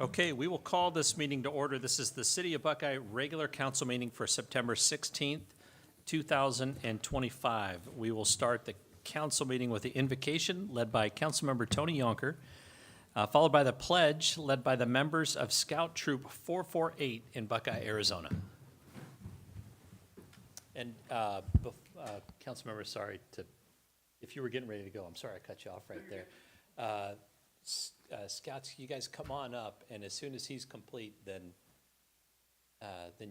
Okay, we will call this meeting to order. This is the City of Buckeye regular council meeting for September 16th, 2025. We will start the council meeting with the invocation led by Councilmember Tony Yonker, followed by the pledge led by the members of Scout Troop 448 in Buckeye, Arizona. And Councilmember, sorry to, if you were getting ready to go, I'm sorry I cut you off right there. Scouts, you guys come on up, and as soon as he's complete, then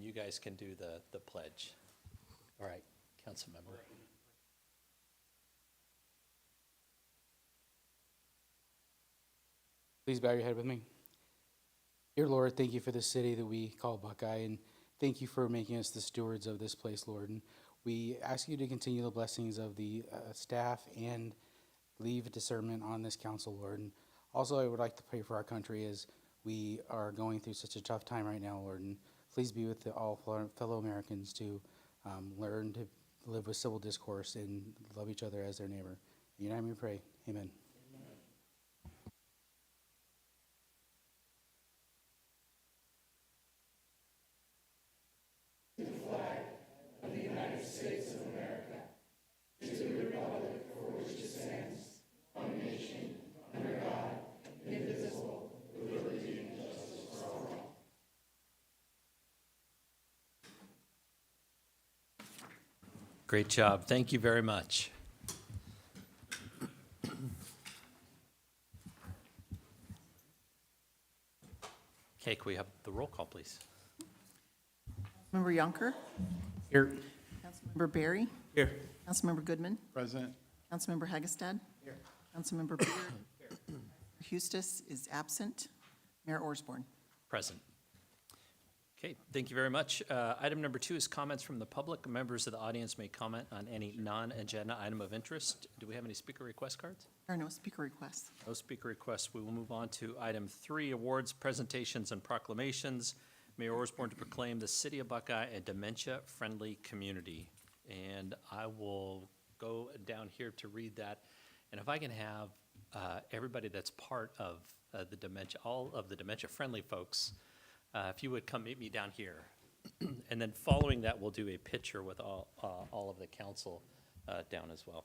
you guys can do the pledge. All right, council member. Please bow your head with me. Dear Lord, thank you for the city that we call Buckeye, and thank you for making us the stewards of this place, Lord. And we ask you to continue the blessings of the staff and leave discernment on this council, Lord. And also, I would like to pray for our country as we are going through such a tough time right now, Lord. And please be with all fellow Americans to learn to live with civil discourse and love each other as their neighbor. In your name we pray. Amen. Great job. Thank you very much. Okay, can we have the roll call, please? Member Yonker? Here. Councilmember Berry? Here. Councilmember Goodman? Present. Councilmember Hagestad? Here. Councilmember Beard? Here. Hustis is absent. Mayor Osborne? Present. Okay, thank you very much. Item number 2 is comments from the public. Members of the audience may comment on any non-agenda item of interest. Do we have any speaker request cards? There are no speaker requests. No speaker requests. We will move on to item 3, awards, presentations, and proclamations. Mayor Osborne to proclaim the City of Buckeye a dementia-friendly community. And I will go down here to read that. And if I can have everybody that's part of the dementia, all of the dementia-friendly folks, if you would come meet me down here. And then following that, we'll do a picture with all of the council down as well.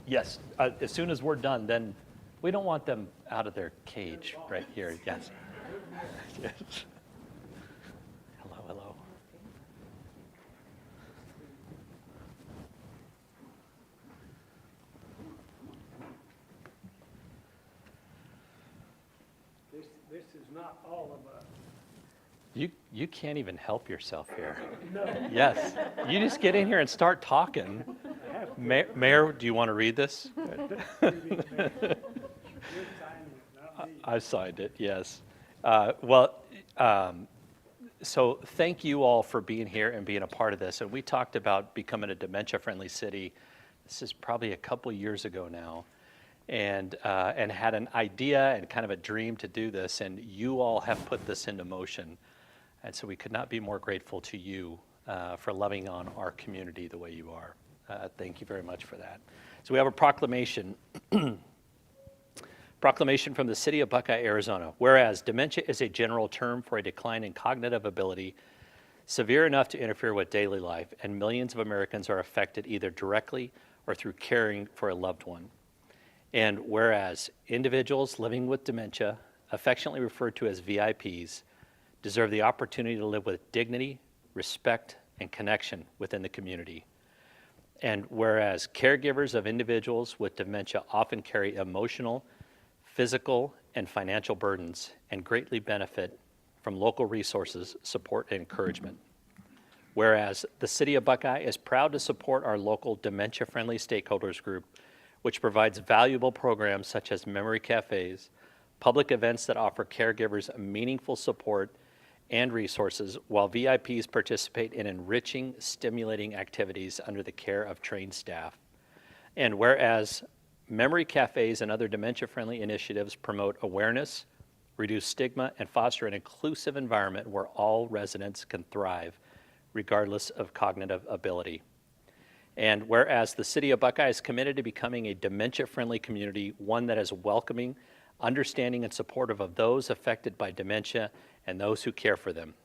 Yes, as soon as we're done, then we don't want them out of their cage right here. Yes. Yes. Hello, hello. This is not all of us. You can't even help yourself here. No. Yes. You just get in here and start talking. Mayor, do you want to read this? I signed it, yes. So thank you all for being here and being a part of this. And we talked about becoming a dementia-friendly city. This is probably a couple years ago now. And had an idea and kind of a dream to do this, and you all have put this into motion. And so we could not be more grateful to you for loving on our community the way you are. Thank you very much for that. So we have a proclamation. Proclamation from the City of Buckeye, Arizona. Whereas dementia is a general term for a decline in cognitive ability severe enough to interfere with daily life, and millions of Americans are affected either directly or through caring for a loved one. And whereas individuals living with dementia, affectionately referred to as VIPs, deserve the opportunity to live with dignity, respect, and connection within the community. And whereas caregivers of individuals with dementia often carry emotional, physical, and financial burdens and greatly benefit from local resources, support, and encouragement. Whereas the City of Buckeye is proud to support our local dementia-friendly stakeholders group, which provides valuable programs such as memory cafes, public events that offer caregivers meaningful support and resources, while VIPs participate in enriching, stimulating activities under the care of trained staff. And whereas memory cafes and other dementia-friendly initiatives promote awareness, reduce stigma, and foster an inclusive environment where all residents can thrive, regardless of cognitive ability. And whereas the city of Buckeye is committed to becoming a dementia-friendly community, one that is welcoming, understanding, and supportive of those affected by dementia and those who care for them.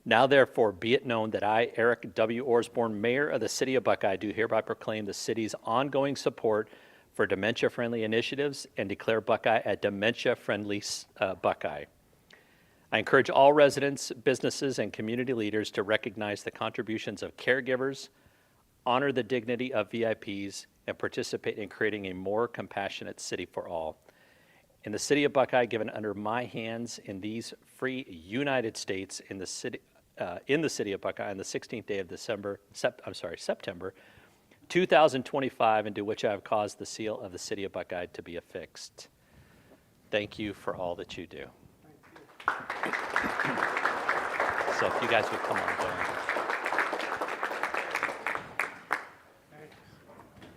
Now therefore be it known that I, Eric W. Osborne, Mayor of the City of Buckeye, do hereby proclaim the city's ongoing support for dementia-friendly initiatives and declare Buckeye a dementia-friendly Buckeye. I encourage all residents, businesses, and community leaders to recognize the contributions of caregivers, honor the dignity of VIPs, and participate in creating a more compassionate city for all. In the city of Buckeye, given under my hands in these free United States in the city of Buckeye on the 16th day of September 2025, into which I have caused the seal of the city of Buckeye to be affixed. Thank you for all that you do. So if you guys would come on down.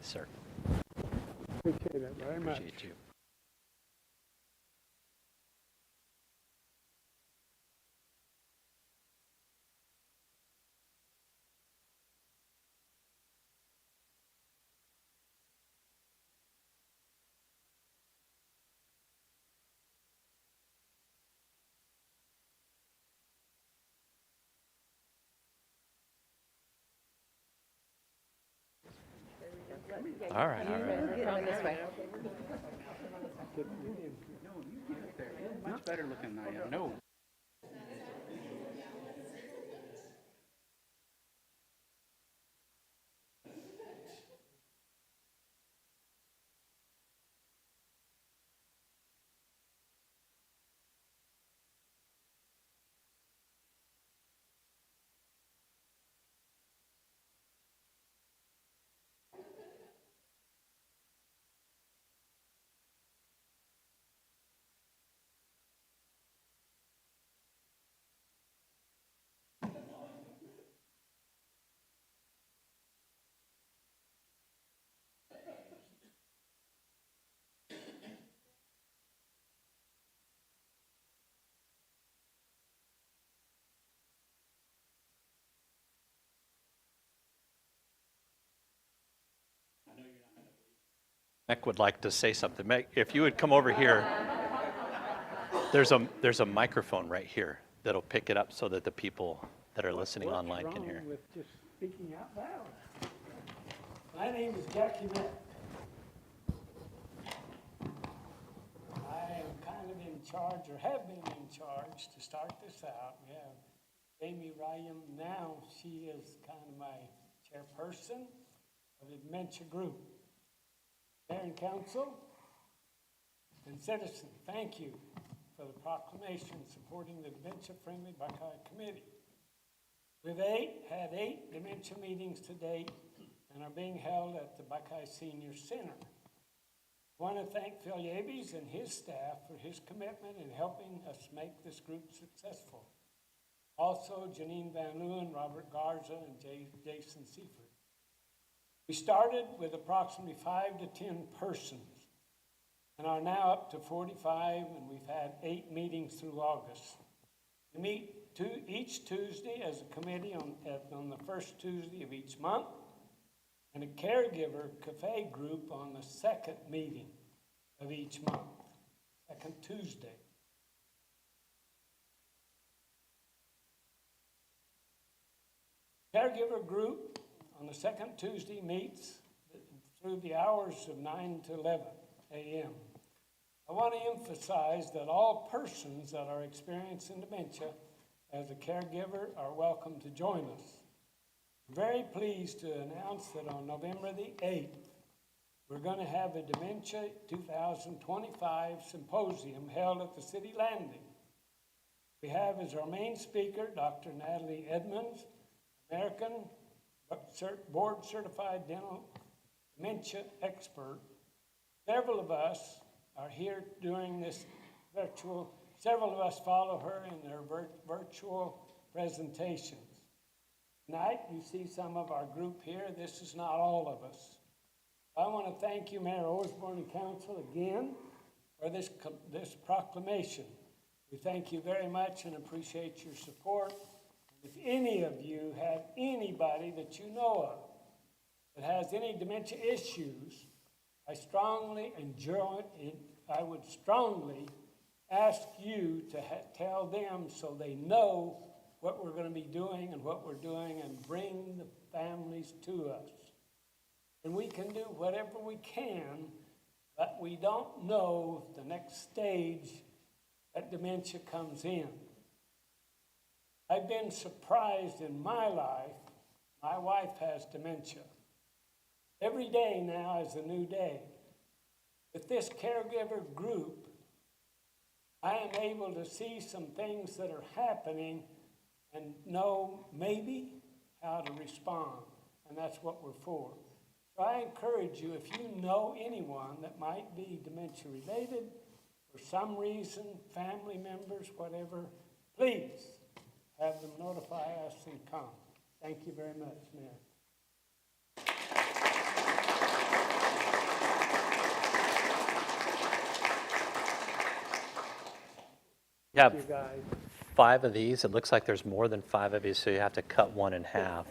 Sir, Appreciate it very much. appreciate you. All right, all right. Going this way. Much better looking than I am. No. Meg would like to say something. Meg, if you would come over here, there's a microphone right here that'll pick it up so that the people that are listening online can hear. What's wrong with just speaking out loud? My name is Jackie Mick. I am kind of in charge, or have been in charge, to start this out. We have Amy Ryan now. She is kind of my chairperson of the dementia group. Mayor and council and citizen, thank you for the proclamation supporting the dementia-friendly Buckeye Committee. We've had eight dementia meetings to date and are being held at the Buckeye Senior Center. I want to thank Phil Yabies and his staff for his commitment in helping us make this group successful. Also, Janine Van Leeuwen, Robert Garza, and Jason Seifert. We started with approximately 5 to 10 persons and are now up to 45, and we've had 8 meetings through August. We meet each Tuesday as a committee on the first Tuesday of each month, and a caregiver cafe group on the second meeting of each month, second Tuesday. Caregiver group on the second Tuesday meets through the hours of 9 to 11 a.m. I want to emphasize that all persons that are experiencing dementia as a caregiver are welcome to join us. I'm very pleased to announce that on November the 8th, we're going to have a Dementia 2025 symposium held at the City Landing. We have as our main speaker Dr. Natalie Edmonds, American board-certified dental dementia expert. Several of us are here during this several of us follow her in their virtual presentations. Tonight, you see some of our group here. This is not all of us. I want to thank you, Mayor Osborne and Council, again for this proclamation. We thank you very much and appreciate your support. If any of you have anybody that you know of that has any dementia issues, I would strongly ask you to tell them so they know what we're going to be doing and what we're doing, and bring the families to us. And we can do whatever we can, but we don't know the next stage that dementia comes in. I've been surprised in my life. My wife has dementia. Every day now is a new day. With this caregiver group, I am able to see some things that are happening and know maybe how to respond, and that's what we're for. So I encourage you, if you know anyone that might be dementia related for some reason, family members, whatever, please have them notify us and come. Thank you very much, Mayor. You have You guys. 5 of these. It looks like there's more than 5 of you, so you have to cut one in half,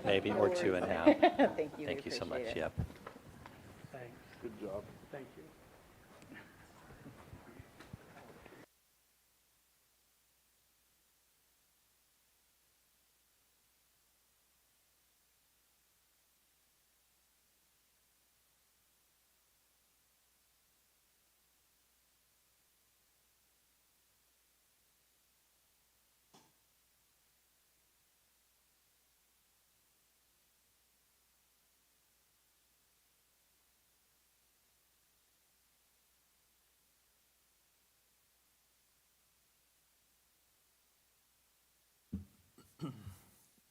maybe, or 2 in half. Thank you. Thank you so much. Appreciate it. Yep. Thanks. Good job. Thank you.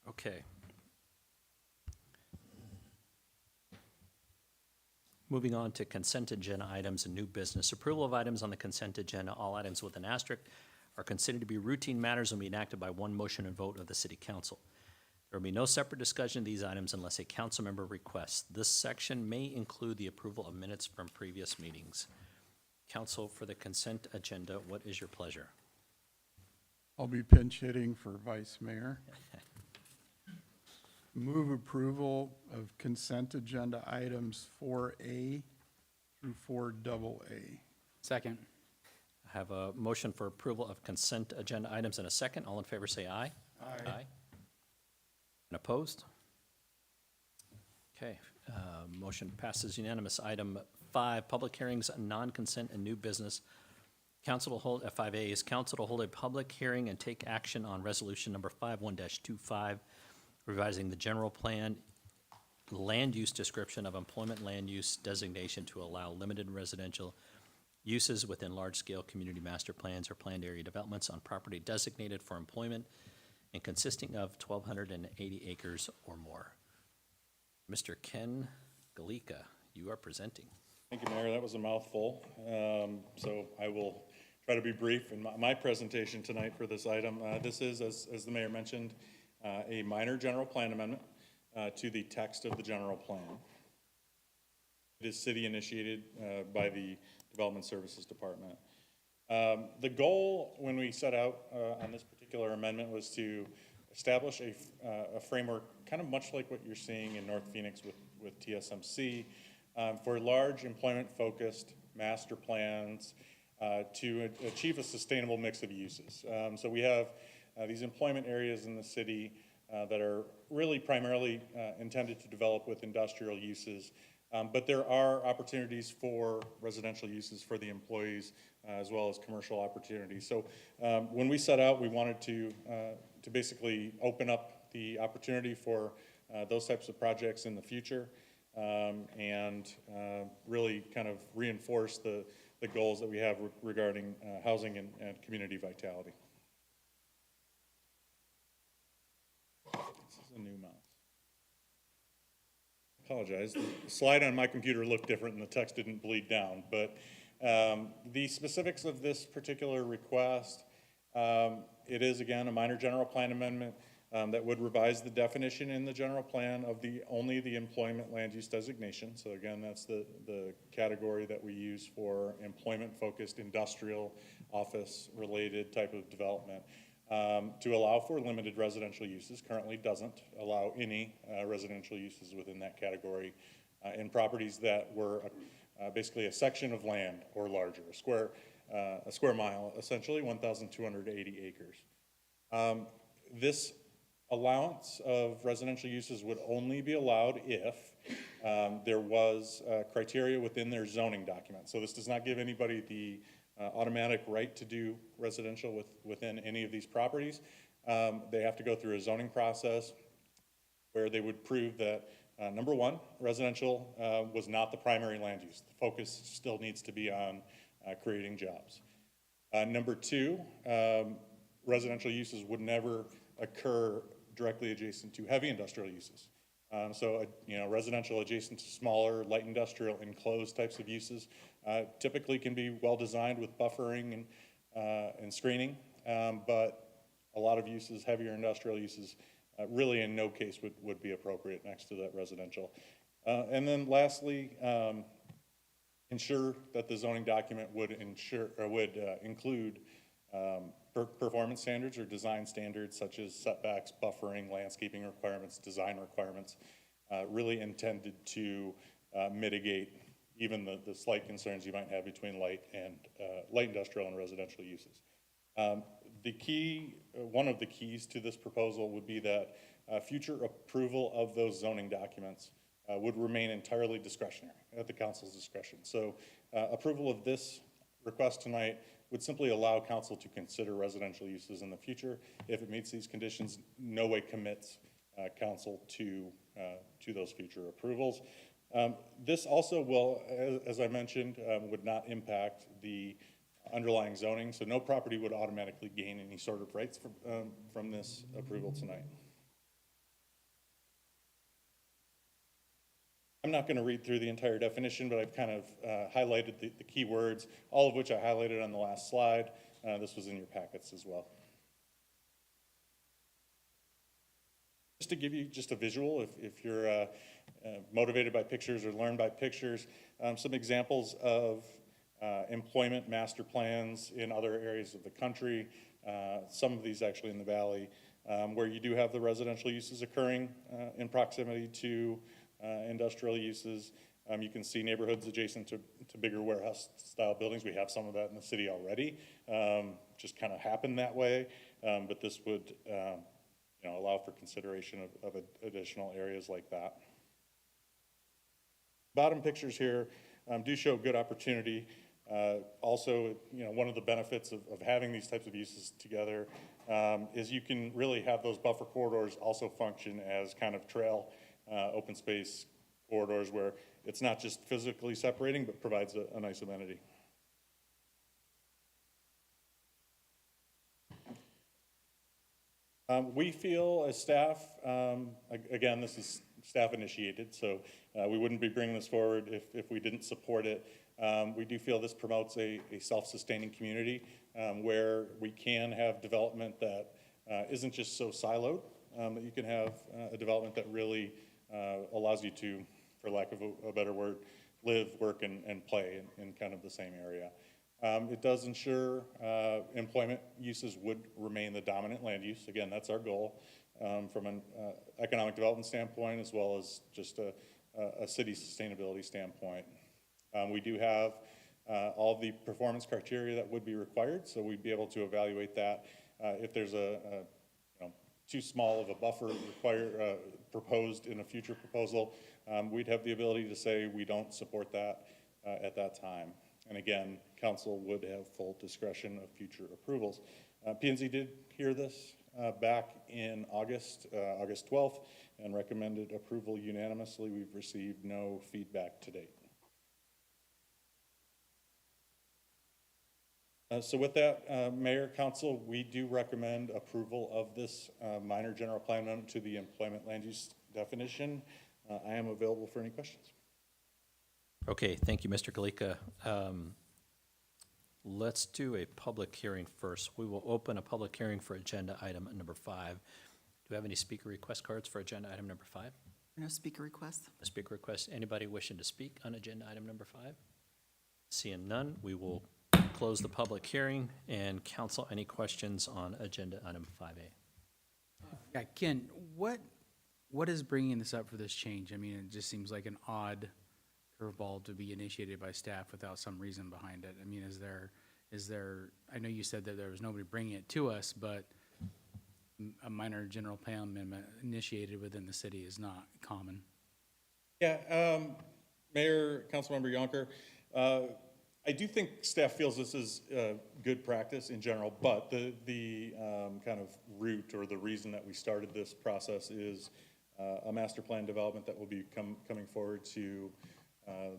Okay. Moving on to consent agenda items and new business. Approval of items on the consent agenda. All items with an asterisk are considered to be routine matters and will be enacted by one motion and vote of the City Council. There will be no separate discussion of these items unless a council member requests. This section may include the approval of minutes from previous meetings. Council, for the consent agenda, what is your pleasure? I'll be pinch hitting for Vice Mayor. Move approval of consent agenda items 4A through 4AA. Second. I have a motion for approval of consent agenda items in a second. All in favor say aye. Aye. And opposed? Okay, motion passes unanimous. Item 5, public hearings, non-consent and new business. Council to hold, 5A is council to hold a public hearing and take action on resolution number 51-25, revising the general plan land use description of employment land use designation to allow limited residential uses within large-scale community master plans or planned area developments on property designated for employment and consisting of 1,280 acres or more. Mr. Ken Galika, you are presenting. Thank you, Mayor. That was a mouthful. So I will try to be brief in my presentation tonight for this item. This is, as the Mayor mentioned, a minor general plan amendment to the text of the general plan. It is city initiated by the Development Services Department. The goal when we set out on this particular amendment was to establish a framework kind of much like what you're seeing in North Phoenix with TSMC for large employment-focused master plans to achieve a sustainable mix of uses. So we have these employment areas in the city that are really primarily intended to develop with industrial uses, but there are opportunities for residential uses for the employees as well as commercial opportunities. So when we set out, we wanted to basically open up the opportunity for those types of projects in the future and really kind of reinforce the goals that we have regarding housing and community vitality. This is a new mouse. Apologize. The slide on my computer looked different and the text didn't bleed down, but the specifics of this particular request, it is again a minor general plan amendment that would revise the definition in the general plan of only the employment land use designation. So again, that's the category that we use for employment focused industrial office related type of development. to allow for limited residential uses. Currently doesn't allow any residential uses within that category in properties that were basically a section of land or larger, a square mile, essentially 1,280 acres. This allowance of residential uses would only be allowed if there was criteria within their zoning document. So this does not give anybody the automatic right to do residential within any of these properties. They have to go through a zoning process where they would prove that, number one, residential was not the primary land use. The focus still needs to be on creating jobs. Number two, residential uses would never occur directly adjacent to heavy industrial uses. Residential adjacent to smaller, light industrial, enclosed types of uses typically can be well designed with buffering and screening, but a lot of uses, heavier industrial uses, really in no case would be appropriate next to that residential. And then lastly, ensure that the zoning document would include performance standards or design standards such as setbacks, buffering, landscaping requirements, design requirements, really intended to mitigate even the slight concerns you might have between light industrial and residential uses. One of the keys to this proposal would be that future approval of those zoning documents would remain entirely discretionary, at the council's discretion. So approval of this request tonight would simply allow council to consider residential uses in the future. If it meets these conditions, no way commits council to those future approvals. This also will, as I mentioned, would not impact the underlying zoning, so no property would automatically gain any sort of rights from this approval tonight. I'm not going to read through the entire definition, but I've kind of highlighted the key words, all of which I highlighted on the last slide. This was in your packets as well. Just to give you just a visual, if you're motivated by pictures or learned by pictures, some examples of employment master plans in other areas of the country, some of these actually in the valley, where you do have the residential uses occurring in proximity to industrial uses. You can see neighborhoods adjacent to bigger warehouse style buildings. We have some of that in the city already. Just kind of happened that way, but this would allow for consideration of additional areas like that. Bottom pictures here do show good opportunity. Also, one of the benefits of having these types of uses together is you can really have those buffer corridors also function as kind of trail open space corridors where it's not just physically separating, but provides a nice amenity. We feel as staff, again, this is staff initiated, so we wouldn't be bringing this forward if we didn't support it. We do feel this promotes a self-sustaining community where we can have development that isn't just so siloed, that you can have a development that really allows you to, for lack of a better word, live, work, and play in kind of the same area. It does ensure employment uses would remain the dominant land use. Again, that's our goal from an economic development standpoint as well as just a city sustainability standpoint. We do have all the performance criteria that would be required, so we'd be able to evaluate that. If there's too small of a buffer proposed in a future proposal, we'd have the ability to say we don't support that at that time. And again, council would have full discretion of future approvals. P&Z did hear this back in August 12th, and recommended approval unanimously. We've received no feedback to date. So with that, Mayor, Council, we do recommend approval of this minor general plan amendment to the employment land use definition. I am available for any questions. Okay, thank you, Mr. Galika. Let's do a public hearing first. We will open a public hearing for agenda item number 5. Do we have any speaker request cards for agenda item number 5? No speaker requests. A speaker request. Anybody wishing to speak on agenda item number 5? Seeing none, we will close the public hearing. And council, any questions on agenda item 5A? Yeah, Ken, what is bringing this up for this change? I mean, it just seems like an odd curveball to be initiated by staff without some reason behind it. I mean, is there, I know you said that there was nobody bringing it to us, but a minor general plan amendment initiated within the city is not common. Yeah, Mayor, Councilmember Yonker, I do think staff feels this is good practice in general, but the kind of root or the reason that we started this process is a master plan development that will be coming forward to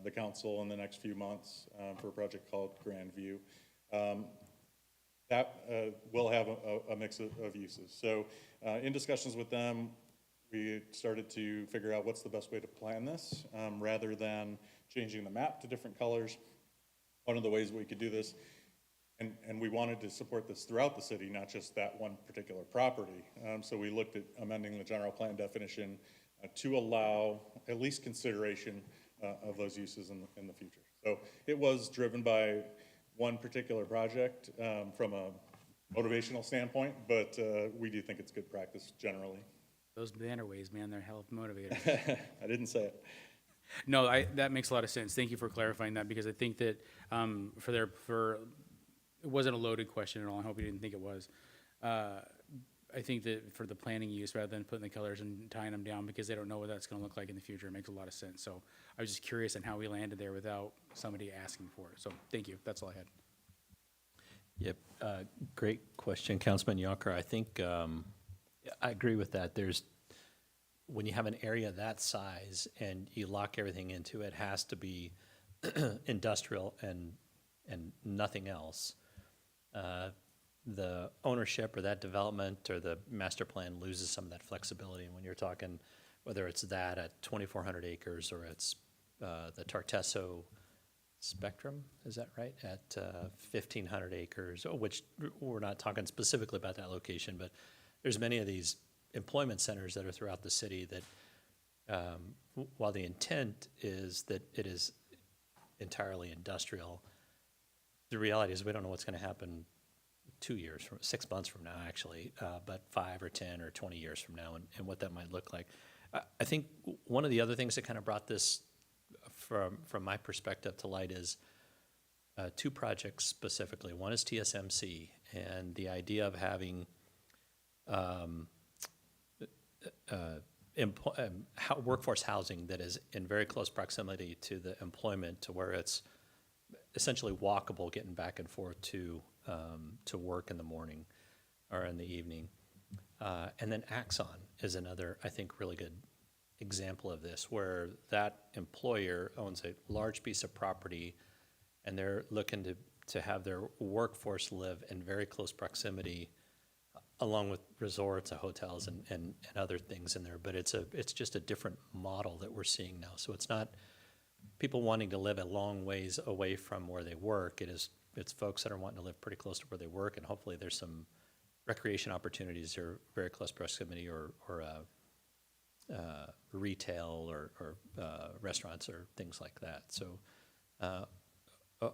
the council in the next few months for a project called Grand View. That will have a mix of uses. So in discussions with them, we started to figure out what's the best way to plan this rather than changing the map to different colors. One of the ways we could do this, and we wanted to support this throughout the city, not just that one particular property. So we looked at amending the general plan definition to allow at least consideration of those uses in the future. So it was driven by one particular project from a motivational standpoint, but we do think it's good practice generally. Those bannerways, man, they're hell of motivators. I didn't say it. No, that makes a lot of sense. Thank you for clarifying that, because I think that it wasn't a loaded question at all. I hope you didn't think it was. I think that for the planning use, rather than putting the colors and tying them down because they don't know what that's gonna look like in the future, it makes a lot of sense. So I was just curious on how we landed there without somebody asking for it. So thank you. That's all I had. Yep, great question, Councilman Yonker. I think I agree with that. When you have an area that size and you lock everything into it, it has to be industrial and nothing else. The ownership or that development or the master plan loses some of that flexibility. And when you're talking, whether it's that at 2,400 acres or it's the Tartesso Spectrum, is that right? At 1,500 acres, which we're not talking specifically about that location, but there's many of these employment centers that are throughout the city that, while the intent is that it is entirely industrial, the reality is we don't know what's going to happen 6 months from now, actually, but 5 or 10 or 20 years from now, and what that might look like. I think one of the other things that kind of brought this from my perspective to light is two projects specifically. One is TSMC, and the idea of having workforce housing that is in very close proximity to the employment, to where it's essentially walkable, getting back and forth to work in the morning or in the evening. And then Axon is another, I think, really good example of this, where that employer owns a large piece of property and they're looking to have their workforce live in very close proximity, along with resorts, hotels, and other things in there. But it's just a different model that we're seeing now. So it's not people wanting to live a long ways away from where they work. It's folks that are wanting to live pretty close to where they work, and hopefully there's some recreation opportunities or very close proximity or retail or restaurants or things like that. So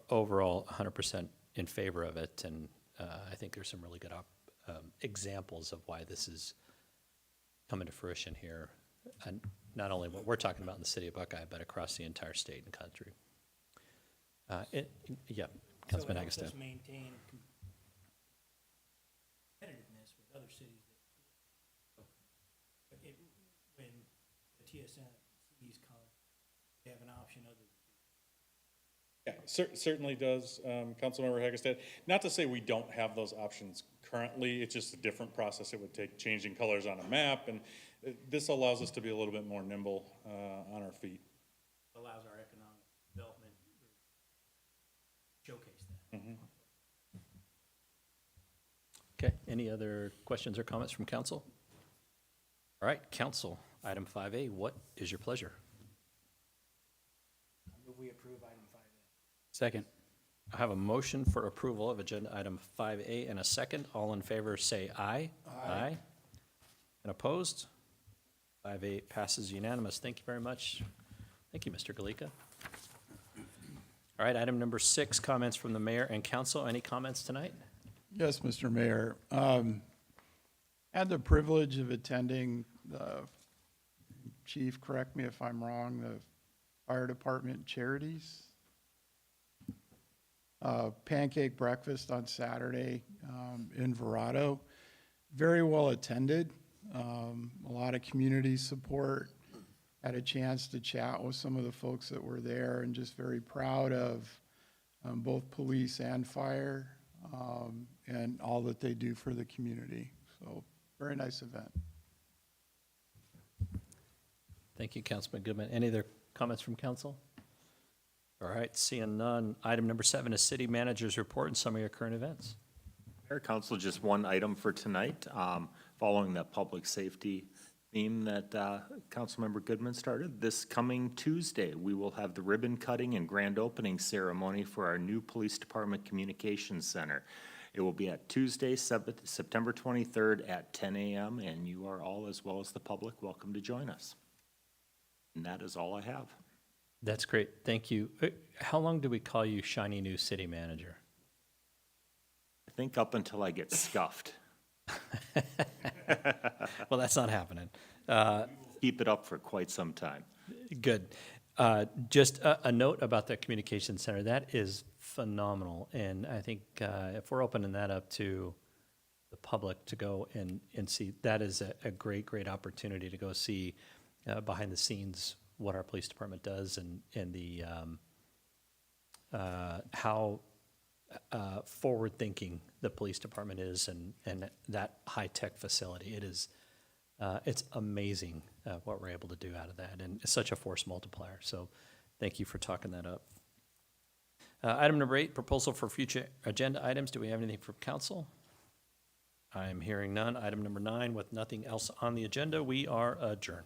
overall, 100% in favor of it, and I think there's some really good examples of why this is coming to fruition here, and not only what we're talking about in the city of Buckeye, but across the entire state and country. Yeah, Councilman So it helps Agastan. us maintain competitiveness with other cities that, when the TSMCs come, they have an option other than. Yeah, certainly does, Councilmember Hagestad. Not to say we don't have those options currently, it's just a different process. It would take changing colors on a map, and this allows us to be a little bit more nimble on our feet. Allows our economic development to showcase that. Okay, any other questions or comments from council? All right, council, item 5A, what is your pleasure? I move we approve item 5A. Second. I have a motion for approval of agenda item 5A and a second. All in favor, say aye. Aye. And opposed? 5A passes unanimous. Thank you very much. Thank you, Mr. Galika. All right, item number 6, comments from the mayor and council. Any comments tonight? Yes, Mr. Mayor. Had the privilege of attending the, chief, correct me if I'm wrong, the fire department charities pancake breakfast on Saturday in Verado. Very well attended, a lot of community support. Had a chance to chat with some of the folks that were there, and just very proud of both police and fire and all that they do for the community. So very nice event. Thank you, Councilman Goodman. Any other comments from council? All right, seeing none. Item number 7 is city manager's report and summary of current events. Mayor, Council, just one item for tonight. Following that public safety theme that Councilmember Goodman started, this coming Tuesday, we will have the ribbon cutting and grand opening ceremony for our new Police Department Communications Center. It will be at Tuesday, September 23rd at 10 a.m., and you are all, as well as the public, welcome to join us. And that is all I have. That's great. Thank you. How long do we call you shiny new city manager? I think up until I get scuffed. Well, that's not happening. Keep it up for quite some time. Good. Just a note about the communication center. That is phenomenal. And I think if we're opening that up to the public to go and see, that is a great, great opportunity to go see behind the scenes what our police department does and the how forward-thinking the police department is and that high-tech facility. It is, it's amazing what we're able to do out of that, and it's such a force multiplier. So thank you for talking that up. Item number 8, proposal for future agenda items. Do we have anything from council? I'm hearing none. Item number 9, with nothing else on the agenda, we are adjourned.